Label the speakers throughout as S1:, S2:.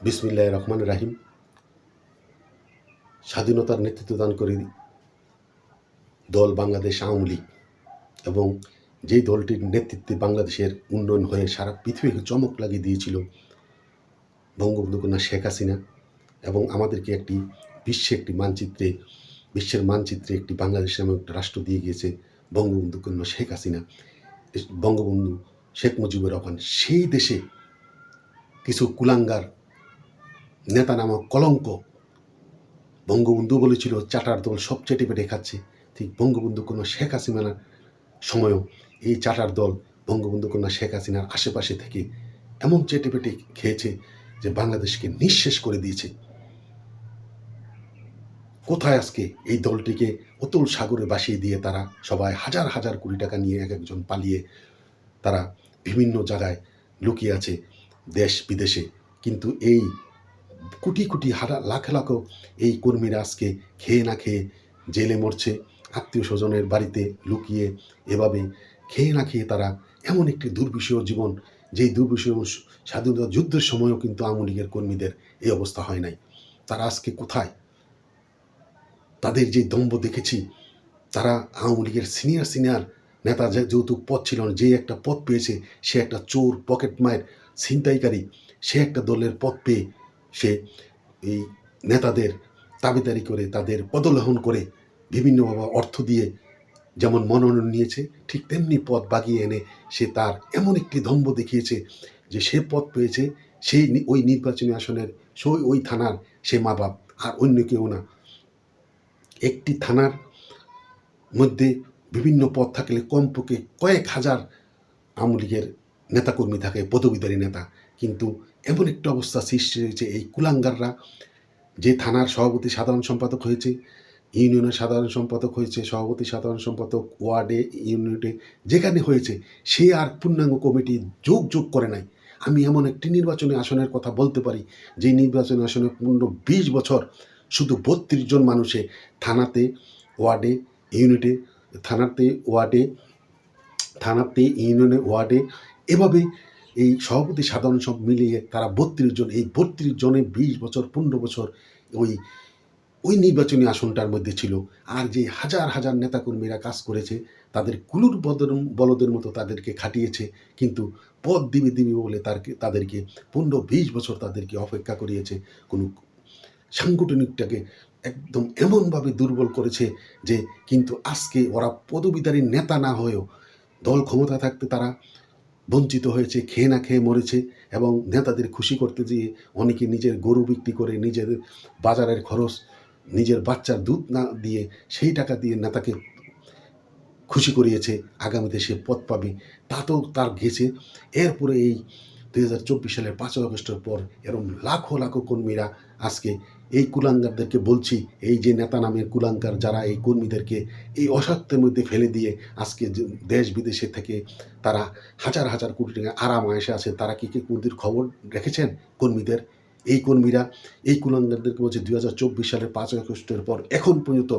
S1: বিসমিল্লাহির রহমানির রাহিম। স্বাধীনতার নেতৃত্ব দান করে দল বাংলাদেশ আওয়ামী লীগ, এবং যেই দলটির নেতৃত্বে বাংলাদেশের উন্নয়ন হয়ে সারা পৃথিবীকে চমক লাগিয়ে দিয়েছিল বঙ্গবন্ধু কন্যা শেখ হাসিনা, এবং আমাদেরকে বিশ্বের মানচিত্রে একটি বাংলাদেশ নামক একটা রাষ্ট্র দিয়ে গিয়েছে বঙ্গবন্ধু কন্যা শেখ হাসিনা, বঙ্গবন্ধু শেখ মুজিবুর রহমান। সেই দেশে কিছু কুলাঙ্গার নেতা নামক কলঙ্ক, বঙ্গবন্ধু বলেছিল চাটার দল সব চেটে পেটে খাচ্ছে, ঠিক বঙ্গবন্ধু কন্যা শেখ হাসিনার সময়ও এই চাটার দল বঙ্গবন্ধু কন্যা শেখ হাসিনার আশেপাশে থেকে এমন চেটে পেটে খেয়েছে যে বাংলাদেশকে নিঃশেষ করে দিয়েছে। কোথায় আজকে এই দলটিকে অতুল সাগরে ভাসিয়ে দিয়ে তারা সবাই হাজার হাজার কোটি টাকা নিয়ে এক একজন পালিয়ে তারা বিভিন্ন জায়গায় লুকিয়ে আছে দেশ বিদেশে। কিন্তু এই কোটি কোটি লাখ লাখ এই কর্মীরা আজকে খেয়ে না খেয়ে জেলে মরছে, আত্মীয় স্বজনের বাড়িতে লুকিয়ে এভাবে খেয়ে না খেয়ে তারা এমন একটি দুর্বিষহ জীবন, যেই দুর্বিষহ স্বাধীনতা যুদ্ধের সময়ও কিন্তু আওয়ামী লীগের কর্মীদের এই অবস্থা হয় নাই। তারা আজকে কোথায়? তাদের যে দম্ভ দেখেছি, তারা আওয়ামী লীগের সিনিয়র নেতা যেহেতু পদ ছিল না, যে একটা পদ পেয়েছে সে একটা চোর, পকেট মায়ের ছিনতাইকারী, সে একটা দলের পদ পেয়ে সে এই নেতাদের দাবিদারি করে, তাদের পদলেহন করে, বিভিন্নভাবে অর্থ দিয়ে যেমন মনোনয়ন নিয়েছে, ঠিক তেমনি পদ বাগিয়ে এনে সে তার এমন একটি দম্ভ দেখিয়েছে যে সে পদ পেয়েছে, সেই ওই নির্বাচনী আসনের ওই থানার সে মা বাপ, আর অন্য কেউ না। একটি থানার মধ্যে বিভিন্ন পদ থাকলে কমপক্ষে কয়েক হাজার আওয়ামী লীগের নেতাকর্মী থাকে, পদবীধারী নেতা। কিন্তু এমন একটা অবস্থা সৃষ্টি হয়েছে, এই কুলাঙ্গাররা যে থানার সভাপতি সাধারণ সম্পাদক হয়েছে, ইউনিয়নের সাধারণ সম্পাদক হয়েছে, সভাপতি সাধারণ সম্পাদক, ওয়ার্ডে, ইউনিটে যেখানে হয়েছে, সে আর পূর্ণাঙ্গ কমিটি যোগ করে নাই। আমি এমন একটি নির্বাচনী আসনের কথা বলতে পারি যে নির্বাচনী আসনে 20 বছর শুধু 32 জন মানুষে থানাতে, ওয়ার্ডে, ইউনিটে, থানাতে ইউনিয়নে, ওয়ার্ডে, এভাবে এই সভাপতি সাধারণ সব মিলিয়ে তারা 32 জন, এই 32 জনে 20 বছর 15 বছর ওই নির্বাচনী আসনটার মধ্যে ছিল। আর যে হাজার হাজার নেতাকর্মীরা কাজ করেছে, তাদের কুলুর বলদের মতো তাদেরকে খাটিয়েছে, কিন্তু পদ দিবে বলে তাদেরকে 15-20 বছর তাদেরকে অপেক্ষা করিয়েছে। কোনো সাংগঠনিকটাকে একদম এমনভাবে দুর্বল করেছে যে কিন্তু আজকে ওরা পদবীধারী নেতা না হয়েও দল ক্ষমতা থাকতে তারা বঞ্চিত হয়েছে, খেয়ে না খেয়ে মরেছে, এবং নেতাদের খুশি করতে গিয়ে অনেকে নিজের গরু বিক্রি করে, নিজের বাজারের খরচ, নিজের বাচ্চার দুধ না দিয়ে সেই টাকা দিয়ে নেতাকে খুশি করিয়েছে আগামীতে সে পদ পাবে, তা তো তার গেছে। এরপরে এই 2024 সালের 5 আগস্টের পর এরকম লাখো লাখো কর্মীরা আজকে এই কুলাঙ্গারদেরকে বলছি, এই যে নেতা নামের কুলাঙ্গার যারা এই কর্মীদেরকে এই অসত্যের মধ্যে ফেলে দিয়ে আজকে দেশ বিদেশে থেকে তারা হাজার হাজার কোটি টাকা আরাম আয়েসে আছে, তারা কি কোনদিন খবর রেখেছেন কর্মীদের? এই কর্মীরা এই কুলাঙ্গারদেরকে বলছে 2024 সালের 5 আগস্টের পর এখন পর্যন্ত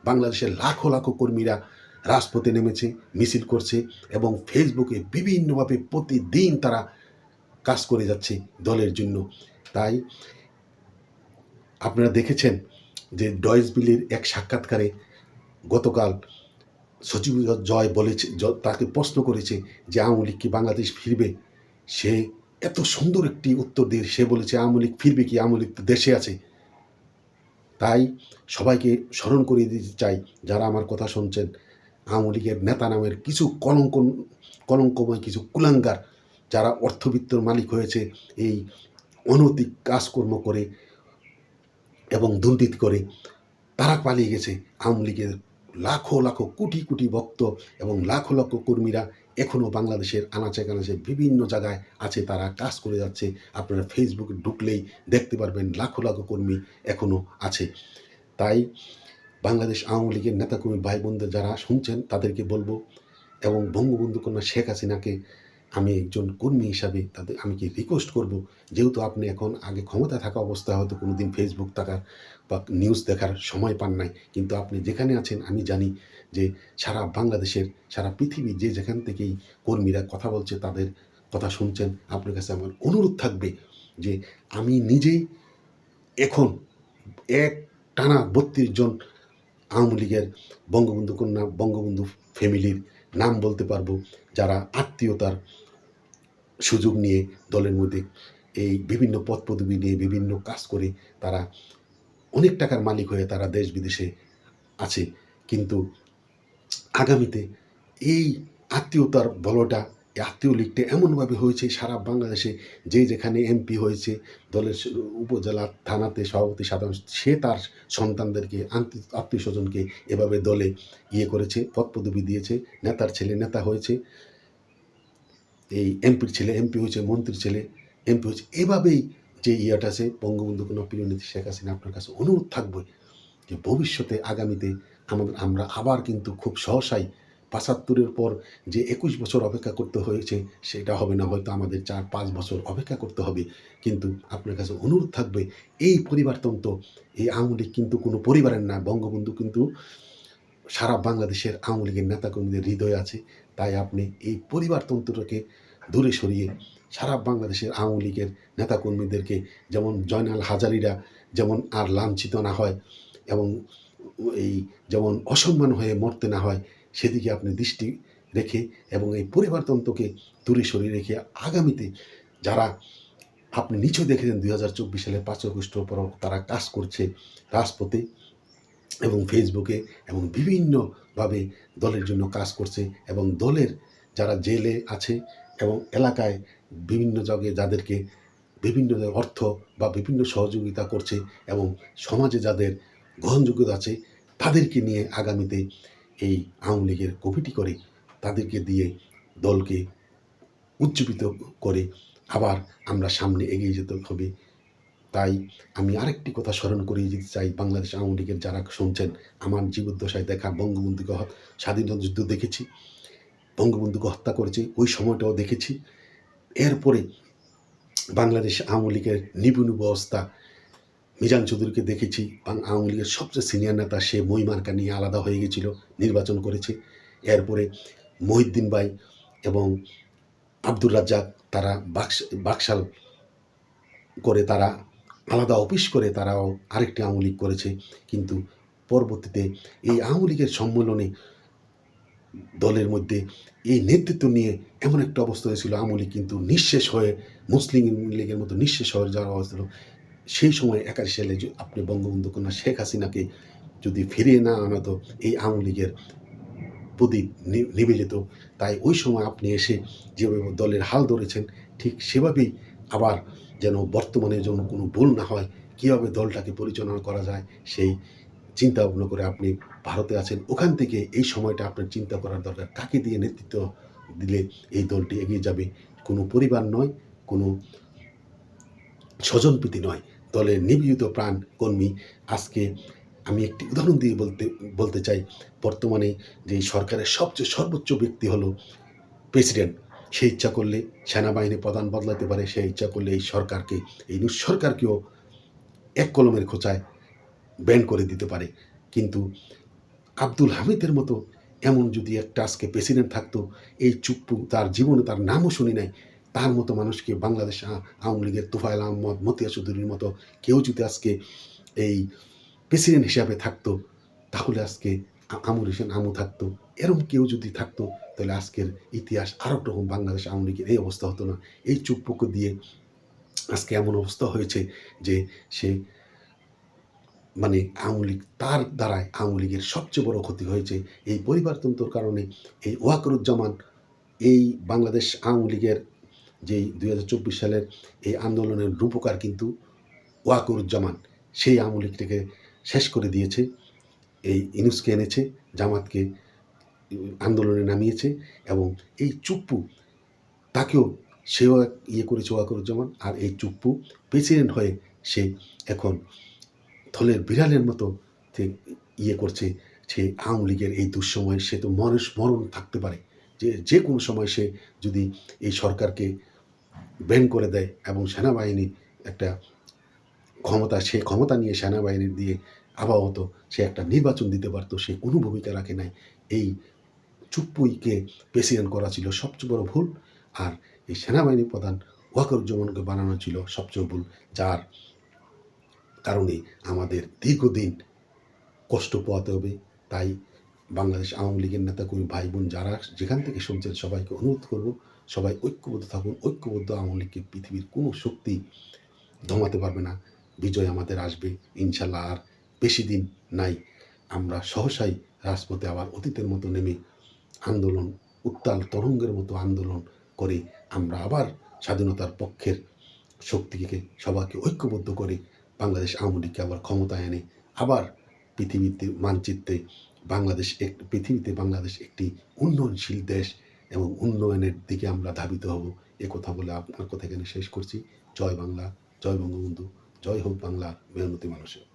S1: বাংলাদেশের লাখো লাখো কর্মীরা রাজপথে নেমেছে, মিছিল করছে, এবং ফেসবুকে বিভিন্নভাবে প্রতিদিন তারা কাজ করে যাচ্ছে দলের জন্য। তাই আপনারা দেখেছেন যে ডয়েস বিলের এক সাক্ষাৎকারে গতকাল সচিব জয় বলেছে, তাকে প্রশ্ন করেছে যে আওয়ামী লীগ কি বাংলাদেশ ফিরবে, সে এত সুন্দর একটি উত্তর দিয়ে সে বলেছে আওয়ামী লীগ ফিরবে কি, আওয়ামী লীগ তো দেশে আছে। তাই সবাইকে স্মরণ করিয়ে দিতে চাই, যারা আমার কথা শুনছেন, আওয়ামী লীগের নেতা নামের কিছু কলঙ্কময় কিছু কুলাঙ্গার, যারা অর্থবিত্তর মালিক হয়েছে এই অনৈতিক কাজকর্ম করে এবং দুর্নীতি করে, তারা পালিয়ে গেছে। আওয়ামী লীগের লাখো লাখো কোটি কোটি ভক্ত এবং লাখো লাখো কর্মীরা এখনও বাংলাদেশের আনাচে কানাচে বিভিন্ন জায়গায় আছে, তারা কাজ করে যাচ্ছে। আপনারা ফেসবুকে ঢুকলেই দেখতে পারবেন লাখো লাখো কর্মী এখনও আছে। তাই বাংলাদেশ আওয়ামী লীগের নেতাকর্মী ভাই বোনদের যারা শুনছেন তাদেরকে বলবো, এবং বঙ্গবন্ধু কন্যা শেখ হাসিনাকে আমি একজন কর্মী হিসাবে আমি কি রিকোয়েস্ট করব, যেহেতু আপনি এখন আগে ক্ষমতা থাকা অবস্থায় হয়তো কোনো দিন ফেসবুক থাকার বা নিউজ দেখার সময় পান নাই, কিন্তু আপনি যেখানে আছেন আমি জানি যে সারা বাংলাদেশের, সারা পৃথিবী যে যেখান থেকেই কর্মীরা কথা বলছে তাদের কথা শুনছেন। আপনার কাছে আমার অনুরোধ থাকবে যে আমি নিজেই এখন এক টানা 32 জন আওয়ামী লীগের বঙ্গবন্ধু কন্যা বঙ্গবন্ধু ফ্যামিলির নাম বলতে পারবো, যারা আত্মীয়তার সুযোগ নিয়ে দলের মধ্যে এই বিভিন্ন পদ পদবি নিয়ে বিভিন্ন কাজ করে তারা অনেক টাকার মালিক হয়ে তারা দেশ বিদেশে আছে। কিন্তু আগামীতে এই আত্মীয়তার বলটা, এই আত্মীয় লীগটা এমনভাবে হয়েছে সারা বাংলাদেশে, যে যেখানে এমপি হয়েছে দলের উপজেলা থানাতে সভাপতি সাধারণ, সে তার সন্তানদেরকে আত্মীয় স্বজনকে এভাবে দলে করেছে, পদ পদবি দিয়েছে। নেতার ছেলে নেতা হয়েছে, এই এমপির ছেলে এমপি হয়েছে, মন্ত্রীর ছেলে এমপি হয়েছে। এভাবেই যে ইয়েটা আছে, বঙ্গবন্ধু কোনো প্রিয়নীতি শেখ হাসিনা, আপনার কাছে অনুরোধ থাকবে যে ভবিষ্যতে আগামীতে আমরা আবার কিন্তু খুব সহসাই ৭৫-এর পর যে ২১ বছর অপেক্ষা করতে হয়েছে সেটা হবে না, হয়তো আমাদের ৪-৫ বছর অপেক্ষা করতে হবে। কিন্তু আপনার কাছে অনুরোধ থাকবে, এই পরিবারতন্ত্র, এই আওয়ামী লীগ কিন্তু কোনো পরিবারের না, বঙ্গবন্ধু কিন্তু সারা বাংলাদেশের আওয়ামী লীগের নেতাকর্মীদের হৃদয়ে আছে। তাই আপনি এই পরিবারতন্ত্রটাকে দূরে সরিয়ে সারা বাংলাদেশের আওয়ামী লীগের নেতাকর্মীদেরকে, যেমন জয়নাল হাজারীরা যেমন আর লাঞ্ছিত না হয় এবং এই যেমন অসম্মান হয়ে মরতে না হয়, সেদিকে আপনি দৃষ্টি রেখে এবং এই পরিবারতন্ত্রকে দূরে সরিয়ে রেখে আগামীতে যারা আপনি নিশ্চয়ই দেখেছেন ২০২৪ সালে ৫ আগস্টের পর তারা কাজ করছে রাজপথে এবং ফেসবুকে এবং বিভিন্নভাবে দলের জন্য কাজ করছে, এবং দলের যারা জেলে আছে এবং এলাকায় বিভিন্ন জায়গায় যাদেরকে বিভিন্ন অর্থ বা বিভিন্ন সহযোগিতা করছে এবং সমাজে যাদের গ্রহণযোগ্যতা আছে তাদেরকে নিয়ে আগামীতে এই আওয়ামী লীগের কমিটি করে তাদেরকে দিয়ে দলকে উজ্জীবিত করে আবার আমরা সামনে এগিয়ে যেতে হবে। তাই আমি আরেকটি কথা স্মরণ করিয়ে দিতে চাই, বাংলাদেশ আওয়ামী লীগের যারা শুনছেন, আমার জীবদ্দশায় দেখা বঙ্গবন্ধুকে স্বাধীনতা যুদ্ধ দেখেছি, বঙ্গবন্ধুকে হত্যা করেছে ওই সময়টাও দেখেছি। এরপরে বাংলাদেশ আওয়ামী লীগের নিবুণু অবস্থা, মিজান চৌধুরীকে দেখেছি, আওয়ামী লীগের সবচেয়ে সিনিয়র নেতা, সে মই মার্কা নিয়ে আলাদা হয়ে গেছিল, নির্বাচন করেছে। এরপরে মহিউদ্দিন ভাই এবং আব্দুর রাজ্জাক তারা বাকশাল করে তারা আলাদা অফিস করে তারাও আরেকটি আওয়ামী লীগ করেছে। কিন্তু পরবর্তীতে এই আওয়ামী লীগের সম্মেলনে দলের মধ্যে এই নেতৃত্ব নিয়ে এমন একটা অবস্থা হয়েছিল, আওয়ামী লীগ কিন্তু নিঃশেষ হয়ে, মুসলিম লীগের মতো নিঃশেষ হয়ে যাওয়ার অবস্থা ছিল। সেই সময় 81 সালে আপনি বঙ্গবন্ধু কন্যা শেখ হাসিনাকে যদি ফিরিয়ে না আনাতো, এই আওয়ামী লীগের প্রদীপ নিভে যেত। তাই ওই সময় আপনি এসে যেভাবে দলের হাল ধরেছেন, ঠিক সেভাবেই আবার যেন বর্তমানে যেন কোনো ভুল না হয়, কীভাবে দলটাকে পরিচালনা করা যায় সেই চিন্তা ভাবনা করে আপনি ভারতে আছেন। ওখান থেকে এই সময়টা আপনার চিন্তা করার দরকার, কাকে দিয়ে নেতৃত্ব দিলে এই দলটি এগিয়ে যাবে। কোনো পরিবার নয়, কোনো স্বজনপ্রীতি নয়, দলের নিবেদিত প্রাণ কর্মী। আজকে আমি একটি উদাহরণ দিয়ে বলতে চাই, বর্তমানে যে সরকারের সবচেয়ে সর্বোচ্চ ব্যক্তি হলো প্রেসিডেন্ট। সে ইচ্ছা করলে সেনাবাহিনী প্রধান বদলাতে পারে, সে ইচ্ছা করলে এই সরকারকে, এই সরকারকেও এক কলমের খোঁচায় ব্যান করে দিতে পারে। কিন্তু আব্দুল হামিদের মতো এমন যদি একটা আজকে প্রেসিডেন্ট থাকতো, এই চুপ্পু তার জীবনে তার নামও শুনি নাই, তার মতো মানুষকে বাংলাদেশ আওয়ামী লীগের তোফায়েল আহমদ, মতিয়া চৌধুরীর মতো কেউ যদি আজকে এই প্রেসিডেন্ট হিসাবে থাকতো, তাহলে আজকে আমর হোসেন আমু থাকতো, এরকম কেউ যদি থাকতো, তাহলে আজকের ইতিহাস আরেক রকম, বাংলাদেশ আওয়ামী লীগের এই অবস্থা হতো না। এই চুপ্পুকে দিয়ে আজকে এমন অবস্থা হয়েছে যে সে মানে আওয়ামী লীগ, তার দ্বারায় আওয়ামী লীগের সবচেয়ে বড় ক্ষতি হয়েছে এই পরিবারতন্ত্রের কারণে। এই ওয়াকারুজ্জামান, এই বাংলাদেশ আওয়ামী লীগের যেই ২০২৪ সালের এই আন্দোলনের রূপকার কিন্তু ওয়াকারুজ্জামান, সেই আওয়ামী লীগটাকে শেষ করে দিয়েছে। এই ইউনূসকে এনেছে, জামাতকে আন্দোলনে নামিয়েছে, এবং এই চুপ্পু তাকেও সেও করেছে ওয়াকারুজ্জামান। আর এই চুপ্পু প্রেসিডেন্ট হয়ে সে এখন থলের বিড়ালের মতো করছে। সে আওয়ামী লীগের এই দুঃসময় সে তো মরণ থাকতে পারে, যে কোনো সময় সে যদি এই সরকারকে ব্যান করে দেয় এবং সেনাবাহিনী একটা ক্ষমতা, সে ক্ষমতা নিয়ে সেনাবাহিনীর দিয়ে আপাতত সে একটা নির্বাচন দিতে পারতো, সে কোনো ভূমিকা রাখে নাই। এই চুপ্পুইকে প্রেসিডেন্ট করা ছিল সবচেয়ে বড় ভুল। আর এই সেনাবাহিনী প্রধান ওয়াকারুজ্জামানকে বানানো ছিল সবচেয়ে ভুল, যার কারণে আমাদের দীর্ঘদিন কষ্ট পোহাতে হবে। তাই বাংলাদেশ আওয়ামী লীগের নেতাকর্মী ভাই বোন যারা যেখান থেকে শুনছেন সবাইকে অনুরোধ করব, সবাই ঐক্যবদ্ধ থাকুন। ঐক্যবদ্ধ আওয়ামী লীগকে পৃথিবীর কোনো শক্তি দমাতে পারবে না। বিজয় আমাদের আসবে ইনশাল্লাহ। আর বেশি দিন নাই, আমরা সহসাই রাজপথে আবার অতীতের মতো নেমে আন্দোলন, উত্তাল তরঙ্গের মতো আন্দোলন করে আমরা আবার স্বাধীনতার পক্ষের শক্তিকে সবাইকে ঐক্যবদ্ধ করে বাংলাদেশ আওয়ামী লীগকে আবার ক্ষমতায় এনে আবার পৃথিবীতে মানচিত্রে পৃথিবীতে বাংলাদেশ একটি উন্নয়নশীল দেশ এবং উন্নয়নের দিকে আমরা ধাবিত হব। কথা বলে আপনার কথা এখানে শেষ করছি। জয় বাংলা, জয় বঙ্গবন্ধু, জয় হোক বাংলার মেহনতি মানুষের।